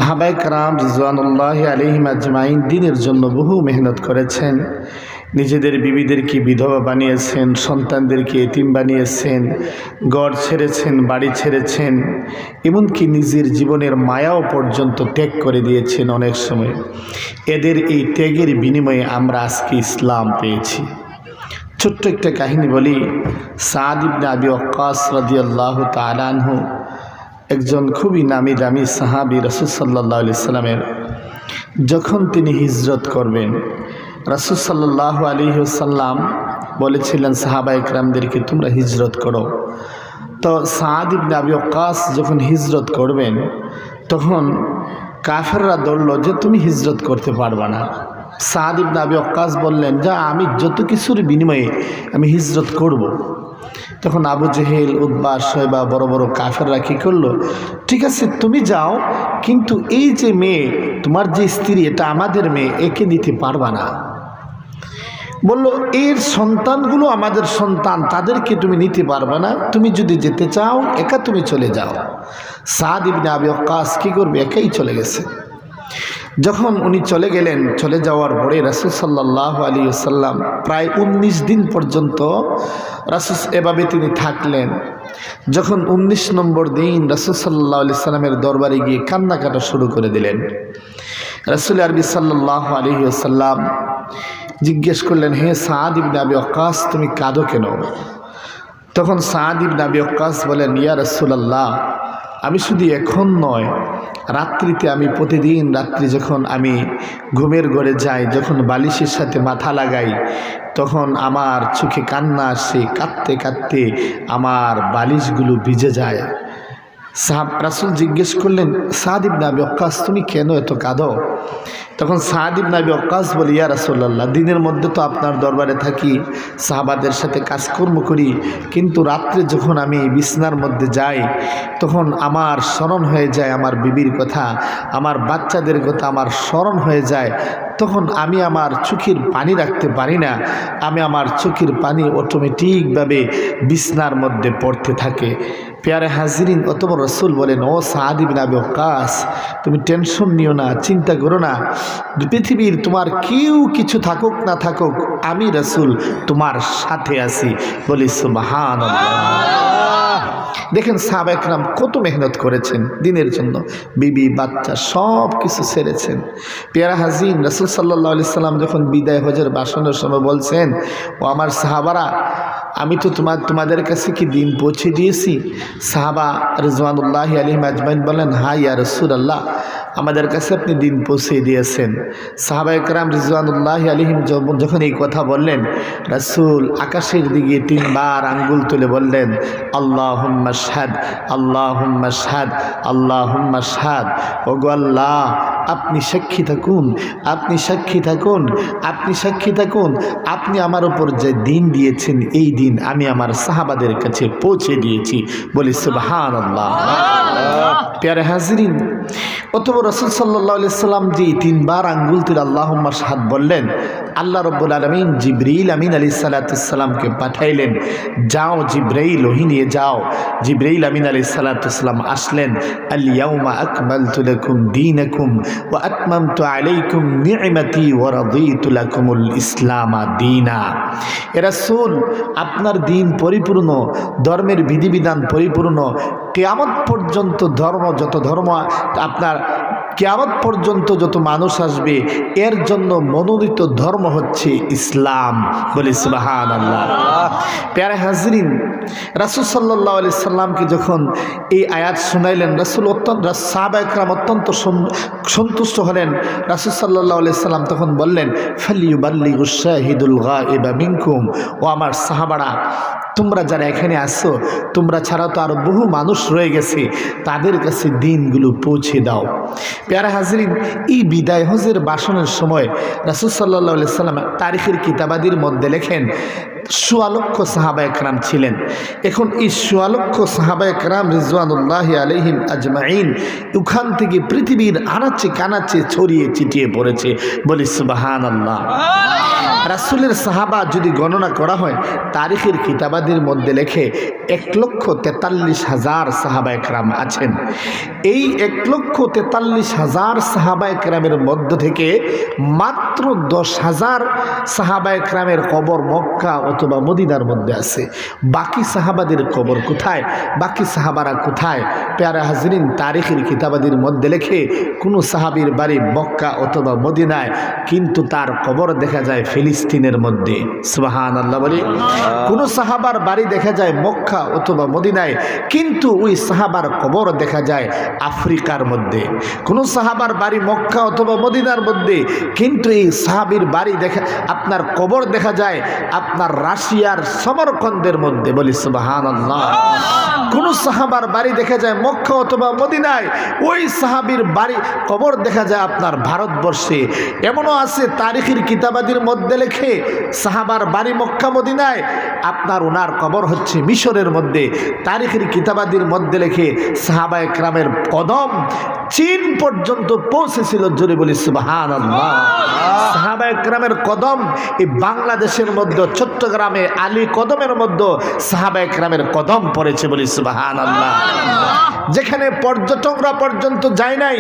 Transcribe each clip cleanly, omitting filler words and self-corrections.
সাহাবায়ে কেরাম রিজওয়ানুল্লাহি আলাইহিম আজমাইন দ্বীনের জন্য বহু মেহনত করেছেন। নিজেদের বিবিদেরকে বিধবা বানিয়েছেন, সন্তানদেরকে এতিম বানিয়েছেন, ঘর ছেড়েছেন, বাড়ি ছেড়েছেন, এমনকি নিজের জীবনের মায়াও পর্যন্ত ত্যাগ করে দিয়েছেন অনেক সময়। এদের এই ত্যাগের বিনিময়ে আমরা আজকে ইসলাম পেয়েছি। ছোট্ট একটা কাহিনী বলি। সাদ ইবনে আবি ওয়াক্কাস রাদিয়াল্লাহু তাআলা আনহু একজন খুবই নামি দামি সাহাবী। রাসূল সাল্লাল্লাহু আলাইহি সাল্লামের যখন তিনি হিজরত করবেন, রাসূল সাল্লাল্লাহু আলাইহি ওয়াসাল্লাম বলেছিলেন সাহাবায়ে কেরামদেরকে, তোমরা হিজরত করো। তো সাদ ইবনে আবি ওয়াক্কাস যখন হিজরত করবেন, তখন কাফেররা ধরল যে তুমি হিজরত করতে পারবা না। সাদ ইবনে আবি ওয়াক্কাস বললেন, যা, আমি যত কিছুর বিনিময়ে আমি হিজরত করব। তখন আবু জেহেল, উতবা, শয়বা, বড় বড় কাফেররা কী করলো, ঠিক আছে তুমি যাও, কিন্তু এই যে মেয়ে, তোমার যে স্ত্রী, এটা আমাদের মেয়ে, একে নিতে পারবা না। বলল, এর সন্তানগুলো আমাদের সন্তান, তাদেরকে তুমি নিতে পারবে না, তুমি যদি যেতে চাও একা তুমি চলে যাও। সাদ ইবনে আবি ওয়াক্কাস কী করবে, একাই চলে গেছে। যখন উনি চলে গেলেন, চলে যাওয়ার পরে রাসূল সাল্লাল্লাহু আলাইহি ওয়াসাল্লাম প্রায় 19 দিন পর্যন্ত রাসূল এভাবে তিনি থাকলেন। যখন 19 নম্বর দিন রাসূল সাল্লাল্লাহু আলাইহি সাল্লামের দরবারে গিয়ে কান্নাকাটা শুরু করে দিলেন। রাসূল আরবি সাল্লাল্লাহু আলাইহি ওয়াসাল্লাম জিজ্ঞেস করলেন, হে সাদ ইবনে আবি ওয়াক্কাস, তুমি কাঁদো কেন? তখন সাদ ইবনে আবি ওয়াক্কাস বলেন, ইয়া রাসূলুল্লাহ, আমি শুধু এখন নয়, রাত্রিতে আমি প্রতিদিন রাত্রি যখন আমি ঘুমের ঘরে যাই, যখন বালিশের সাথে মাথা লাগাই, তখন আমার চোখে কান্না আসে, কাঁদতে কাঁদতে আমার বালিশগুলো ভিজে যায়। রাসূল জিজ্ঞেস করলেন, সাদ ইবনে আবি ওয়াক্কাস, তুমি কেন এত কাঁদো? তখন সাদ ইবনে আবি ওয়াক্কাস বলে, ইয়া রাসূলুল্লাহ, দিনের মধ্যে তো আপনার দরবারে থাকি, সাহাবাদের সাথে কাজকর্ম করি, কিন্তু রাত্রে যখন আমি বিছনার মধ্যে যাই, তখন আমার স্মরণ হয়ে যায় আমার বিবির কথা, আমার বাচ্চাদের কথা আমার স্মরণ হয়ে যায়। তখন আমি আমার চোখের পানি রাখতে পারি না, আমি আমার চোখের পানি অটোমেটিকভাবে বিছনার মধ্যে পড়তে থাকে। প্যারে হাজিরিন, অতঃপর রাসূল বলেন, ও সাদ ইবনে আবি ওয়াক্কাস, তুমি টেনশন নিও না, চিন্তা করো না, পৃথিবীর তোমার কেউ কিছু থাকুক না থাকুক, আমি রাসূল তোমার সাথে আছি। বলি সুবহানাল্লাহ। দেখেন সাহাবায়ে কেরাম কত মেহনত করেছেন দ্বীনের জন্য, বিবি বাচ্চা সব কিছু ছেড়েছেন। পেয়ারা হাজির, রাসূল সাল্লাল্লাহু আলাইহি সাল্লাম যখন বিদায় হজের ভাষণের সময় বলছেন, ও আমার সাহাবারা, আমি তো তোমাদের কাছে কি দিন পৌঁছে দিয়েছি? সাহাবা রিজওয়ানুল্লাহি আলাইহিম আজমাইন বলেন, হ্যাঁ ইয়া রাসূলুল্লাহ, আমাদের কাছে আপনি দিন পৌঁছে দিয়েছেন। সাহাবায়ে কেরাম রিজওয়ানুল্লাহি আলাইহিম যখন এই কথা বললেন, রাসূল আকাশের দিকে 3 বার আঙ্গুল তুলে বললেন, আল্লাহুম্মা শাহাদ, আল্লাহুম্মা শাহাদ, আল্লাহুম্মা শাহাদ। ওগো আল্লাহ, আপনি সাক্ষী থাকুন, আপনি সাক্ষী থাকুন, আপনি সাক্ষী থাকুন, আপনি আমার উপর যে দিন দিয়েছেন, এই দিন আমি আমার সাহাবাদের কাছে পৌঁছে দিয়েছি। বলি সুবহানাল্লাহ। প্যারে হাজিরিন, অতঃপর রাসূল সাল্লাল্লাহু আলাইহি সাল্লাম যে 3 বার আঙ্গুল তুলে আল্লাহুম্মা শাহাদ বললেন, আল্লাহ রাব্বুল আলামিন জিবরিল আমিন আলাইহিস সালাতুস সালামকে পাঠাইলেন, যাও জিবরাইল, ওহী নিয়ে যাও। জিবরাইল আমিন আলাইহিস সালাতুস সালাম আসলেন, আল ইয়াউমা আকমালতু লাকুম দীনাকুম ওয়া আতমামতু আলাইকুম নি'মাতি ওয়া রাদিতু লাকুমুল ইসলামা দীনা। এ রাসূল, আপনার দিন পরিপূর্ণ, ধর্মের বিধিবিধান পরিপূর্ণ, কিয়ামত পর্যন্ত যত ধর্ম আপনার কিয়ামত পর্যন্ত যত মানুষ আসবে, এর জন্য মনোনীত ধর্ম হচ্ছে ইসলাম। বলি সুবহানাল্লাহ। প্যারে হাজরিন, রাসূল সাল্লাল্লাহু আলাইহি সাল্লামকে যখন এই আয়াত শুনাইলেন, রাসূল সাহাবায়ে কেরাম অত্যন্ত সন্তুষ্ট হলেন। রাসূল সাল্লাল্লাহু আলাইহি সাল্লাম তখন বললেন, ফালিয়ুবাল্লিগুশ শাহিদুল গায়বা মিনকুম, ও আমার সাহাবারা, তোমরা যারা এখানে আসছো, তোমরা ছাড়া তো আরো বহু মানুষ রয়ে গেছে, তাদের কাছে দিনগুলো পৌঁছে দাও। প্যারা হাজরিন, এই বিদায় হজের ভাষণের সময় রাসূল সাল্লাল্লাহু আলাইহি সাল্লাম তারিখের কিতাবাদির মধ্যে লেখেন, সোয়া লক্ষ সাহাবায়ে কেরাম ছিলেন। এখন এই সোয়া লক্ষ সাহাবায়ে কেরাম রিজওয়ানুল্লাহি আলাইহিম আজমাইন ওখান থেকে পৃথিবীর আনাচে কানাচে ছড়িয়ে ছিটিয়ে পড়েছে। বলি সুবহানাল্লাহ। রাসূলের সাহাবা যদি গণনা করা হয়, তারিখের কিতাবাদের মধ্যে লেখে 1,43,000 সাহাবায়ে কেরাম আছেন। এই 1,43,000 সাহাবায়ে কেরামের মধ্য থেকে মাত্র 10,000 সাহাবায়ে কেরামের কবর মক্কা অথবা মদিনার মধ্যে আছে। বাকি সাহাবাদের কবর কোথায়? বাকি সাহাবারা কোথায়? প্যারা হাজরিন, তারিখের কিতাবাদের মধ্যে লেখে কোনো সাহাবীর বাড়ি মক্কা অথবা মদিনায়, কিন্তু তার কবর দেখা যায় ফিলিস্তিনের মধ্যে। সুবহানাল্লাহ বলি। কোন সাহাবার বাড়ি দেখা যায় মক্কা অথবা মদিনায়, কিন্তু ওই সাহাবার কবর দেখা যায় আফ্রিকার মধ্যে। কোন সাহাবার বাড়ি মক্কা অথবা মদিনার মধ্যে, কিন্তু এই সাহাবীর বাড়ি দেখা আপনার কবর দেখা যায় আপনার রাশিয়ার সমরকন্দের মধ্যে। বলি সুবহানাল্লাহ। কোন সাহাবার বাড়ি দেখা যায় মক্কা অথবা মদিনায়, ওই সাহাবীর বাড়ি কবর দেখা যায় আপনার ভারতবর্ষে। এমনও আছে তারিখের কিতাবাদের মধ্যে লেখে সাহাবার বাড়ি মক্কা মদিনায়, আপনার ওনার কবর হচ্ছে মিশরের মধ্যে। তারিখের কিতাবাদের মধ্যে লেখে সাহাবায়ে কেরামের কদম চীন পর্যন্ত পৌঁছেছিল। জোরে বলি সুবহানাল্লাহ। সাহাবায়ে কেরামের কদম এই বাংলাদেশের মধ্যে চট্টগ্রামে আলী কদমের মধ্যে সাহাবায়ে কেরামের কদম পড়েছে। বলি সুবহানাল্লাহ। যেখানে পর্যটকরা পর্যন্ত যায় নাই,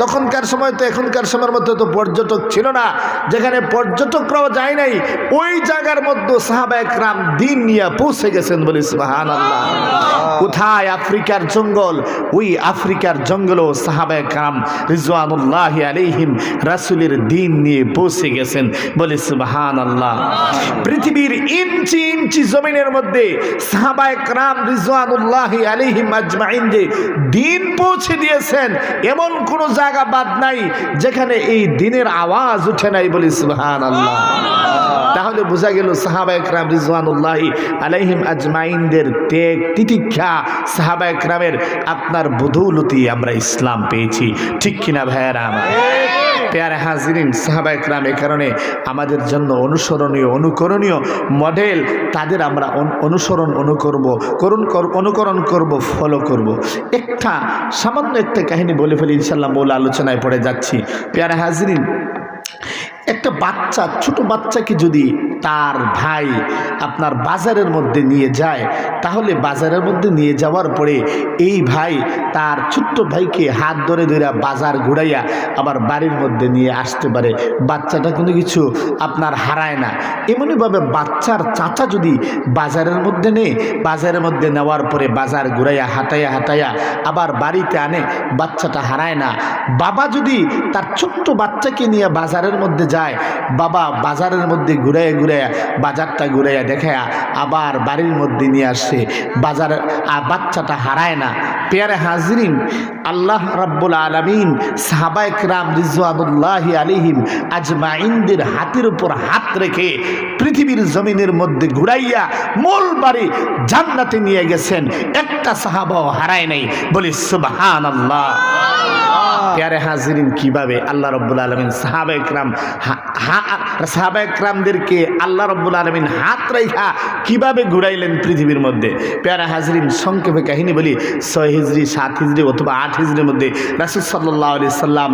তখনকার সময় তো এখনকার সময়ের মধ্যে তো পর্যটক ছিল না, যেখানে পর্যটকরাও যায় নাই, ওই জায়গার মধ্যে সাহাবায়ে কেরাম দিন নিয়ে পৌঁছে গেছেন। বলি সুবহানাল্লাহ। কোথায়? আফ্রিকার জঙ্গল। ওই আফ্রিকার জঙ্গলও সাহাবায়ে কেরাম রিজওয়ানুল্লাহি আলাইহিম রাসূলের দিন নিয়ে পৌঁছে গেছেন। বলি সুবহানাল্লাহ। পৃথিবীর ইঞ্চি ইঞ্চি জমিনের মধ্যে সাহাবায়ে কেরাম রিজওয়ানুল্লাহি আলাইহিম আজমাইন যে দিন পৌঁছে দিয়েছেন, এমন কোন জায়গা বাদ নাই যেখানে এই দিনের আওয়াজ উঠে নাই। বলি সুবহানাল্লাহ। তাহলে বোঝা গেল সাহাবায়ে কেরাম রিজওয়ানুল্লাহি আলাইহিম আজমাইনদের ত্যাগ তিতিক্ষা, সাহাবায়ে কেরামের আপনার বদৌলতি আমরা ইসলাম পেয়েছি। ঠিক কিনা ভাইয়েরা আমার? প্যারে হাজিরিন, সাহাবায়ে কেরাম এ কারণে আমাদের জন্য অনুসরণীয় অনুকরণীয় মডেল। তাদের আমরা অনুকরণ করব, ফলো করব। একটা সামান্য একটা কাহিনী বলে ফেলি, ইনশাআল্লাহ মূল আলোচনায় পড়ে যাচ্ছি। প্যারে হাজিরিন, একটা বাচ্চা, ছোট বাচ্চাকে যদি তার ভাই আপনার বাজারের মধ্যে নিয়ে যায়, তাহলে বাজারের মধ্যে নিয়ে যাওয়ার পরে এই ভাই তার ছোট্ট ভাইকে হাত ধরে ধরে বাজার ঘুরাইয়া আবার বাড়ির মধ্যে নিয়ে আসতে পারে। বাচ্চাটা কোনো কিছু আপনার হারায় না। এমনইভাবে বাচ্চার চাচা যদি বাজারের মধ্যে নেয়, বাজারের মধ্যে নেওয়ার পরে বাজার ঘুরাইয়া হাঁটাইয়া আবার বাড়িতে আনে, বাচ্চাটা হারায় না। বাবা যদি তার ছোট্ট বাচ্চাকে নিয়ে বাজারের মধ্যে যায়, বাবা বাজারের মধ্যে ঘুরাইয়া বাজারটা ঘুরাইয়া দেখায়া আবার বাড়ির মধ্যে নিয়ে আসে, বাজার বাচ্চাটা হারায় না। প্যারে হাজরিন, আল্লাহ রাব্বুল আলামিন সাহাবায়ে কেরাম রিজওয়ানুল্লাহি আলাইহিম আজমাইনদের হাতের উপর হাত রেখে পৃথিবীর জমিনের মধ্যে ঘুরাইয়া মূল বাড়ি জান্নাতে নিয়ে গেছেন। একটা সাহাবাও হারায় নাই। বলি সুবহানাল্লাহ। প্যারে হাজিরিন, কিভাবে আল্লাহ রাব্বুল আলামিন সাহাবায়ে কেরামদেরকে আল্লাহ রাব্বুল আলামিন হাত রাইখা কিভাবে ঘুরাইলেন পৃথিবীর মধ্যে। প্যারে হাজিরিন, সংক্ষেপে কাহিনী বলি। 6 হিজরি, 7 হিজরি অথবা 8 হিজরির মধ্যে রাসূল সাল্লাল্লাহু আলাইহি সাল্লাম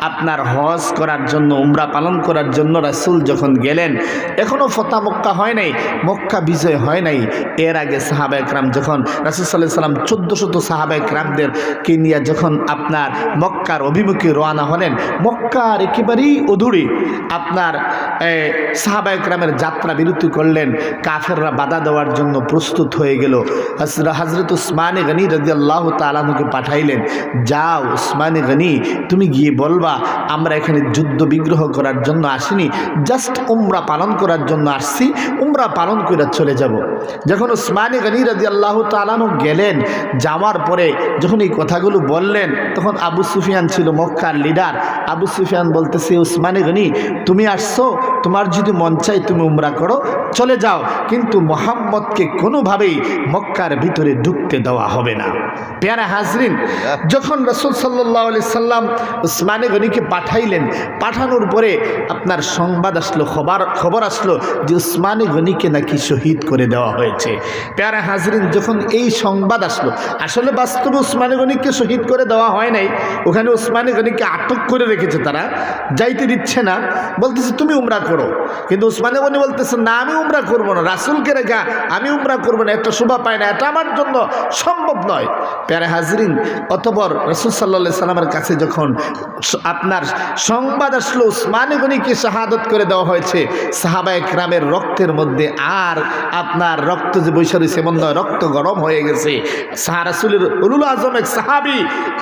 আপনার হজ করার জন্য, উমরা পালন করার জন্য রাসূল যখন গেলেন, এখনও ফতহ মক্কা হয় নাই, মক্কা বিজয় হয় নাই। এর আগে সাহাবায়ে কেরাম যখন রাসূল সাল্লাল্লাহু আলাইহি সাল্লাম 1400 সাহাবায়ে কেরামদেরকে নিয়ে যখন আপনার মক্কার অভিমুখে রওনা হলেন, মক্কার একেবারেই অদূরে আপনার সাহাবায়ে কেরামের যাত্রা বিরতি করলেন। কাফেররা বাধা দেওয়ার জন্য প্রস্তুত হয়ে গেল। হযরত উসমানে গনি রাদিয়াল্লাহু তাআলা আনহুকে পাঠাইলেন, যাও উসমানে গনি, তুমি গিয়ে বলবা আমরা এখানে যুদ্ধ বিগ্রহ করার জন্য আসিনি, জাস্ট উমরা পালন করার জন্য আসছি, উমরা পালন করে চলে যাব। যখন উসমানে গনি রাদিয়াল্লাহু তাআলা আনহু গেলেন, যাওয়ার পরে যখন এই কথাগুলো বললেন, তখন আবু সুফিয়ান ছিল মক্কার লিডার। আবু সুফিয়ান বলতেছে, উসমানে গনি তুমি আসছো, তোমার যদি মন চাই তুমি উমরা করো, চলে যাও, কিন্তু মুহাম্মদকে কোনোভাবেই মক্কার ভিতরে ঢুকতে দেওয়া হবে না। পেয়ারা হাজরিন, যখন রাসূল সাল্লাল্লাহু আলাইহি সাল্লাম উসমানে গনিকে পাঠাইলেন, পাঠানোর পরে আপনার সংবাদ আসলো, খবর আসলো যে উসমানে গনিকে নাকি শহীদ করে দেওয়া হয়েছে। পেয়ারা হাজরিন, যখন এই সংবাদ আসলো, আসলে বাস্তবে উসমানে গনিকে শহীদ করে দেওয়া হয় নাই, ওখানে উসমানে গনিকে আটক করে রেখেছে, তারা যাইতে দিচ্ছে না, বলতেছে তুমি উমরা করো। কিন্তু উসমানে গনি বলতেছে না, আমি উমরা করবো না, রাসূলকে রেখা আমি উমরা করবো না, এত শোভা পায় না, এটা আমার জন্য সম্ভব নয়। প্যারে হাজরিন, অতঃপর রাসূল সাল্লাল্লাহু আলাইহি সাল্লামের কাছে যখন আপনার সংবাদ আসলো উসমানে গনিকে শাহাদত করে দেওয়া হয়েছে, সাহাবায়ে কেরামের রক্তের মধ্যে আর আপনার রক্ত যে বৈশা রয়েছে এমন নয়, রক্ত গরম হয়ে গেছে। রাসূলের উলুল আজম এক সাহাবী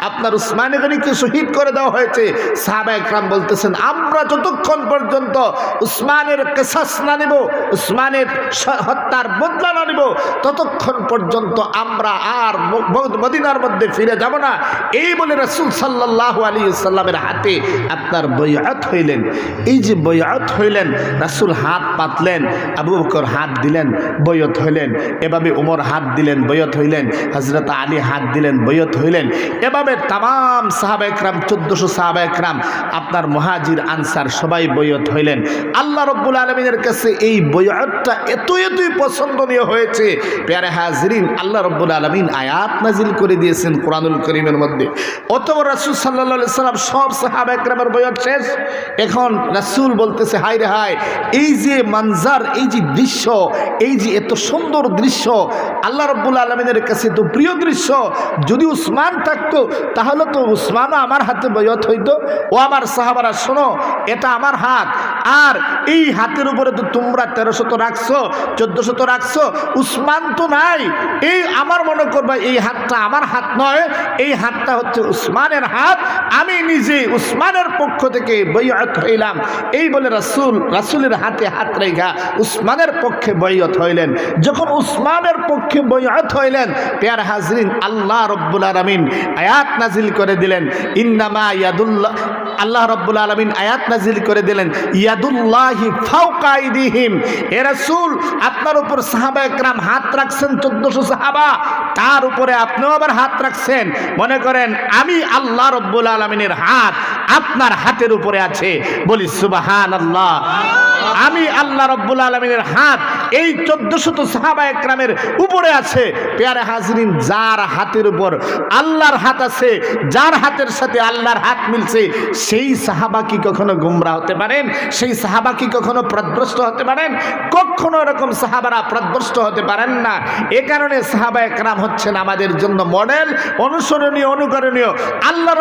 আপনার উসমানে গনিকে শহীদ করে দেওয়া হয়েছে। সাহাবায়ে কেরাম বলতেছেন, আমরা যতক্ষণ পর্যন্ত উসমানের কিসাস না নিব, উসমানের হত্যার বদলা না নিব, ততক্ষণ পর্যন্ত আমরা আর মদিনার মধ্যে ফিরে যাব না। এই বলে রাসূল সাল্লাল্লাহু আলাইহি সাল্লামের হাতে আপনার বৈআত হইলেন। এই যে বৈআত হইলেন, রাসূল হাত পাতলেন, আবু বকর হাত দিলেন, বৈআত হইলেন, এভাবে ওমর হাত দিলেন, বৈআত হইলেন, হযরত আলী হাত দিলেন, বৈআত হইলেন, এভাবে তামাম সাহাবায়ে কেরাম 1400 সাহাবায়ে কেরাম আপনার মুহাজির আনসার সবাই বৈআত হইলেন। আল্লাহ রাব্বুল আলামিনের কাছে এই বৈআতটা এতই পছন্দনীয় হয়েছে, প্যারে হাজরিন, আল্লাহ রাব্বুল আলামিন আয়াত নাজিল করে দিয়েছেন কোরআনুল কারীমের মধ্যে। অতঃপর রাসূল সাল্লাল্লাহু আলাইহি সাল্লাম সব সাহাবায়ে কেরামের বৈআত শেষ। এখন রাসূল বলতেছে, হায় রে হায়, এই যে মঞ্জার, এই যে দৃশ্য, এই যে এত সুন্দর দৃশ্য, আল্লাহ রাব্বুল আলামিনের কাছে তো প্রিয় দৃশ্য, যদি উসমান থাকতো তাহলে তো উসমানও আমার হাতে বৈআত হইতো। ও আমার সাহাবারা শোনো, এটা আমার হাত, আর এই হাতের উপরে তো তোমরা 1300 রাখছো, 1400 রাখছো, উসমান তো নাই। এই আমার মনে করবা এই হাতটা আমার হাত নয়, এই হাতটা হচ্ছে উসমানের হাত, আমি নিজে উসমানের পক্ষ থেকে বৈআত হইলাম। এই বলে রাসূলের হাতে হাত রেখা উসমানের পক্ষে বৈআত হইলেন। যখন উসমানের পক্ষে বৈআত হইলেন, প্যার হাজরিন, আল্লাহ রাব্বুল আলামিন আয়াত নাজিল করে দিলেন, ইন্নামা ইয়াদুল্লাহ, আল্লাহ রাব্বুল আলামিন আয়াত নাজিল করে দিলেন, ইয়াদুল্লাহি ফাওকা আইদিহিম। এ রাসূল, আপনার উপর সাহাবায়ে কেরাম হাত রাখছেন 1400 সাহাবা, তার উপরে আপনিও আবার হাত রাখছেন। মনে করেন আমি আল্লাহ রাব্বুল আলামিনের হাত আপনার হাতের উপরে আছে, বলি সুবহানাল্লাহ। আমি আল্লাহ রাব্বুল আলামিনের হাত এই 1400 সাহাবায়ে কেরামের উপরে আছে। প্যারে হাজরিন, যার হাতের উপর আল্লাহর হাত আছে, যার হাতের সাথে আল্লাহর হাত মিলছে, সেই সাহাবা কি কখনো গুমরা হতে পারেন? সেই সাহাবা কি কখনো পথভ্রষ্ট হতে পারেন? কখনো এরকম সাহাবারা পথভ্রষ্ট হতে পারেন না। এ কারণে সাহাবায়ে কেরাম হচ্ছেন আমাদের জন্য মডেল, অনুসরণীয়, অনুকরণীয়। আল্লাহ